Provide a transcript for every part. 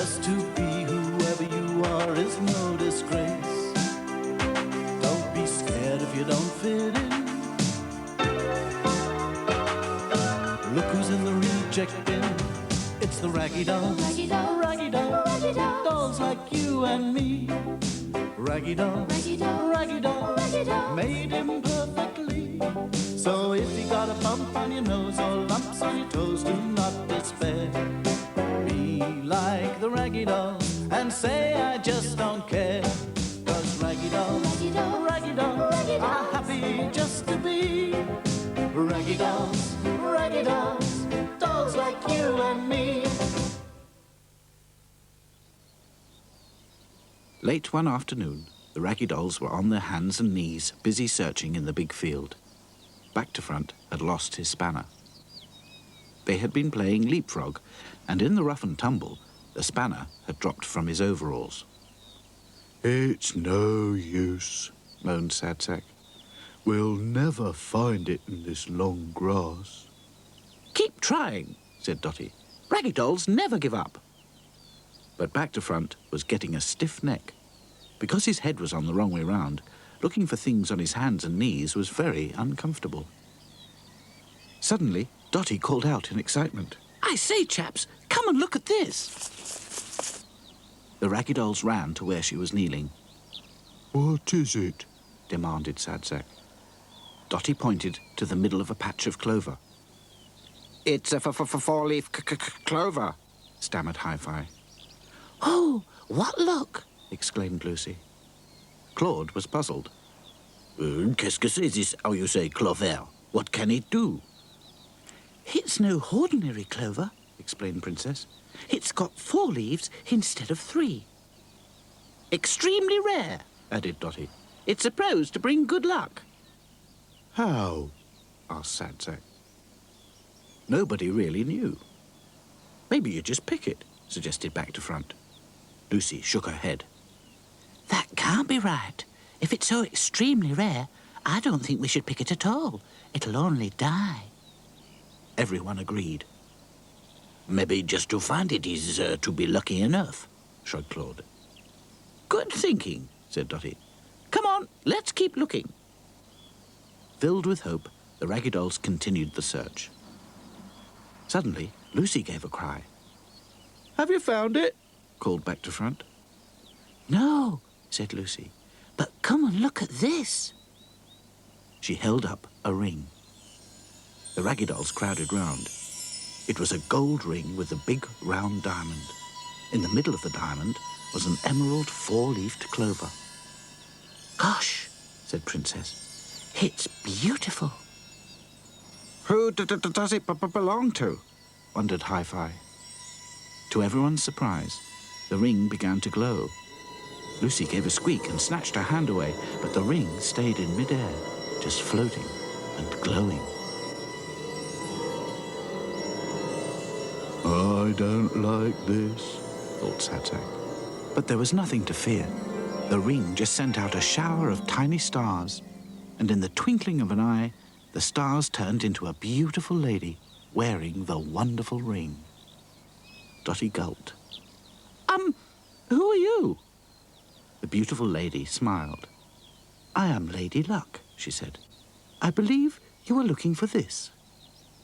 Just to be whoever you are is no disgrace. Don't be scared if you don't fit in. Look who's in the reject bin. It's the Raggy Dolls. Raggy Dolls. Raggy Dolls. Raggy Dolls. Dolls like you and me. Raggy Dolls. Raggy Dolls. Raggy Dolls. Raggy Dolls. Made him perfectly. So if you got a bump on your nose or lumps on your toes, do not despair. Be like the Raggy Dolls and say I just don't care. 'Cause Raggy Dolls, Raggy Dolls. Raggy Dolls, Raggy are Dolls. happy just to be Raggy Dolls, Raggy Dolls, dolls like you and me. Late one afternoon, the Raggy Dolls were on their hands and knees, busy searching in the big field. Back to Front had lost his spanner. They had been playing leapfrog, and in the rough and tumble, the spanner had dropped from his overalls. It's no use, Moaned Sad Sack. we'll never find it in this long grass. Keep trying, said Dotty. Raggy Dolls never give up. But Back to Front was getting a stiff neck. Because his head was on the wrong way round, looking for things on his hands and knees was very uncomfortable. Suddenly, Dotty called out in excitement. I say, chaps, come and look at this. The Raggy Dolls ran to where she was kneeling. What is it? Demanded Sad Sack. Dotty pointed to the middle of a patch of clover. It's a four-leaf clover, stammered Hi-Fi. Oh, what luck! Exclaimed Lucy. Claude was puzzled. Qu'est-ce que c'est this, how you say, clover? What can it do? It's no ordinary clover, explained Princess. It's got 4 leaves instead of 3. Extremely rare, added Dotty. It's supposed to bring good luck. How? Asked Sad Sack. Nobody really knew. Maybe you just pick it, suggested Back to Front. Lucy shook her head. That can't be right. If it's so extremely rare, I don't think we should pick it at all. It'll only die. Everyone agreed. Maybe just to find it is to be lucky enough, shrugged Claude. Good thinking, said Dotty. Come on, let's keep looking. Filled with hope, the Raggy Dolls continued the search. Suddenly, Lucy gave a cry. Have you found it? Called Back to Front. No, said Lucy, but come and look at this. She held up a ring. The Raggy Dolls crowded round. It was a gold ring with a big round diamond. In the middle of the diamond was an emerald 4-leafed clover. Gosh, said Princess, it's beautiful. Who does it belong to? Wondered Hi-Fi. To everyone's surprise, the ring began to glow. Lucy gave a squeak and snatched her hand away, but the ring stayed in midair, just floating and glowing. I don't like this, thought Sad Sack. But there was nothing to fear. The ring just sent out a shower of tiny stars, and in the twinkling of an eye, the stars turned into a beautiful lady wearing the wonderful ring. Dotty gulped. Who are you? The beautiful lady smiled. I am Lady Luck, she said. I believe you are looking for this.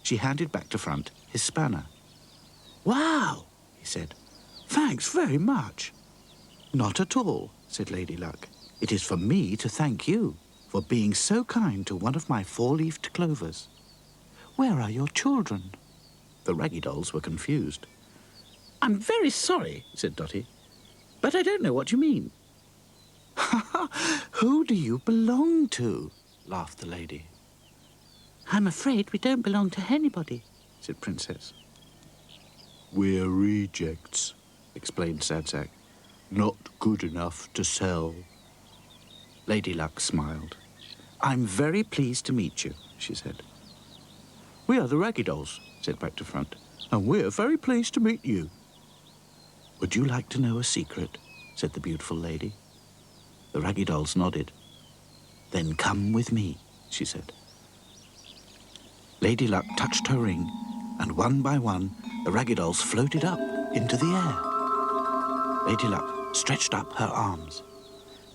She handed Back to Front his spanner. Wow, he said. Thanks very much. Not at all, said Lady Luck. It is for me to thank you for being so kind to one of my 4-leafed clovers. Where are your children? The Raggy Dolls were confused. I'm very sorry, said Dotty, but I don't know what you mean. Who do you belong to? Laughed the lady. I'm afraid we don't belong to anybody, said Princess. We're rejects, explained Sad Sack. Not good enough to sell. Lady Luck smiled. I'm very pleased to meet you, she said. We are the Raggy Dolls, said Back to Front, and we're very pleased to meet you. Would you like to know a secret? Said the beautiful lady. The Raggy Dolls nodded. Then come with me, she said. Lady Luck touched her ring, and one by one, the Raggy Dolls floated up into the air. Lady Luck stretched up her arms.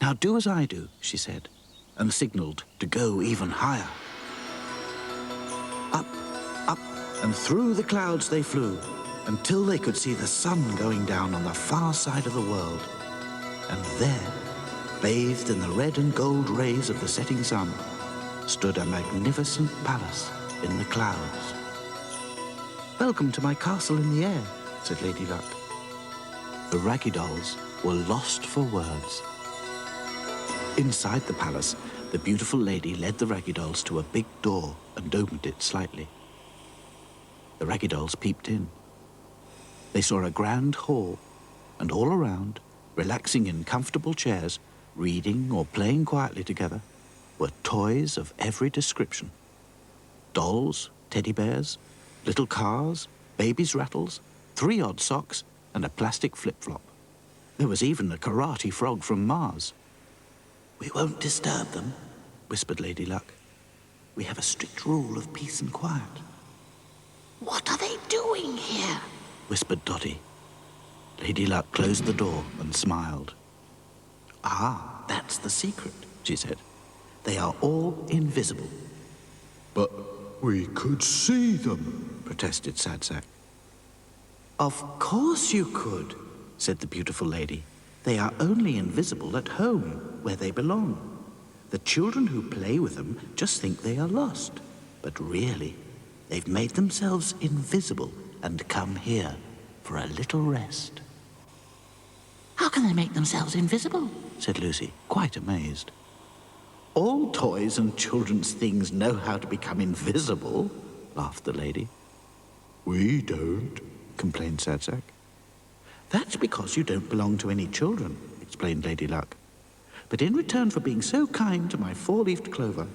"Now do as I do," she said, and signalled to go even higher. Up, up, and through the clouds they flew, until they could see the sun going down on the far side of the world. And there, bathed in the red and gold rays of the setting sun, stood a magnificent palace in the clouds. "Welcome to my castle in the air," said Lady Luck. The Raggy Dolls were lost for words. Inside the palace, the beautiful lady led the Raggy Dolls to a big door and opened it slightly. The Raggy Dolls peeped in. They saw a grand hall, and all around, relaxing in comfortable chairs, reading or playing quietly together, were toys of every description. Dolls, teddy bears, little cars, babies' rattles, 3 odd socks, and a plastic flip-flop. There was even a karate frog from Mars. "We won't disturb them," whispered Lady Luck. "We have a strict rule of peace and quiet." "What are they doing here?" whispered Dotty. Lady Luck closed the door and smiled. "Ah, that's the secret," she said. "They are all invisible." But we could see them, protested Sadsack. "Of course you could," said the beautiful lady. "They are only invisible at home, where they belong. The children who play with them just think they are lost. But really, they've made themselves invisible and come here for a little rest." "How can they make themselves invisible?" said Lucy, quite amazed. "All toys and children's things know how to become invisible," laughed the lady. we don't, complained Sadsack. "That's because you don't belong to any children," explained Lady Luck. "But in return for being so kind to my 4-leaved clover,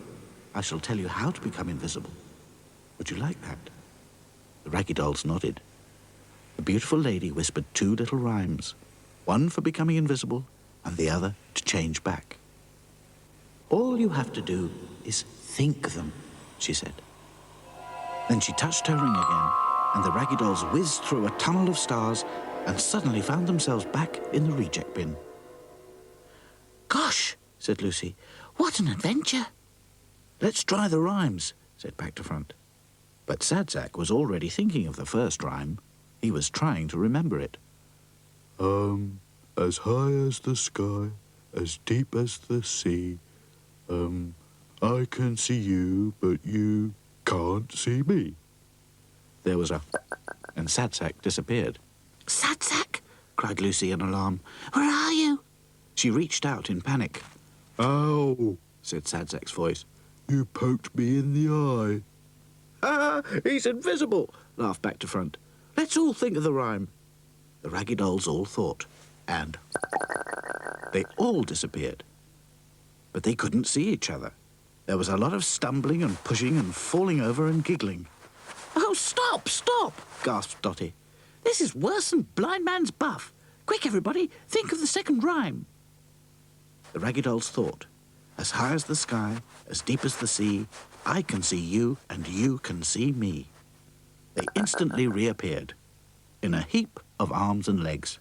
I shall tell you how to become invisible. Would you like that?" The Raggy Dolls nodded. The beautiful lady whispered 2 little rhymes, one for becoming invisible and the other to change back. "All you have to do is think them," she said. Then she touched her ring again, and the Raggy Dolls whizzed through a tunnel of stars and suddenly found themselves back in the reject bin. "Gosh," said Lucy, "what an adventure!" "Let's try the rhymes," said Back to Front. But Sadsack was already thinking of the first rhyme. He was trying to remember it. As high as the sky, as deep as the sea, I can see you, but you can't see me." There was a and Sadsack disappeared. "Sadsack!" cried Lucy in alarm. "Where are you?" She reached out in panic. "Ow!" said Sadsack's voice. "You poked me in the eye." "Ah, he's invisible!" laughed Back to Front. "Let's all think of the rhyme." The Raggy Dolls all thought, and they all disappeared. But they couldn't see each other. There was a lot of stumbling and pushing and falling over and giggling. "Oh, stop, stop!" gasped Dotty. "This is worse than blind man's buff. Quick, everybody, think of the second rhyme." The Raggy Dolls thought, "As high as the sky, as deep as the sea, I can see you and you can see me." They instantly reappeared in a heap of arms and legs.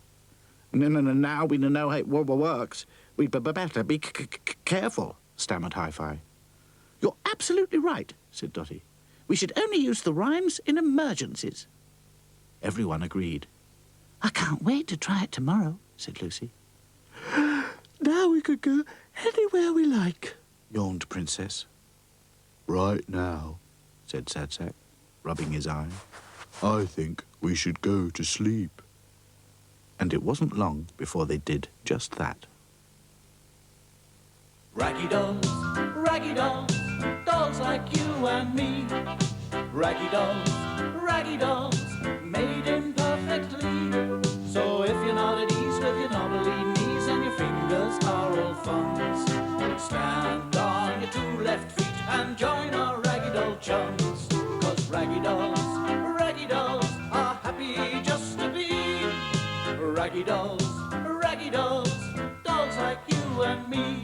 No, now we know how it works. We'd better be careful," stammered Hi-Fi. "You're absolutely right," said Dotty. "We should only use the rhymes in emergencies." Everyone agreed. "I can't wait to try it tomorrow," said Lucy. "Now we could go anywhere we like," yawned Princess. "Right now," said Sadsack, rubbing his eye. "I think we should go to sleep." And it wasn't long before they did just that. Raggy dolls, dolls like you and me. Raggy dolls, made imperfectly. So if you're not at ease with your knobbly knees and your fingers are all thumbs, stand on your 2 left feet and join our Raggy Doll chums. 'Cause Raggy dolls are happy just to be. Raggy dolls, dolls like you and me.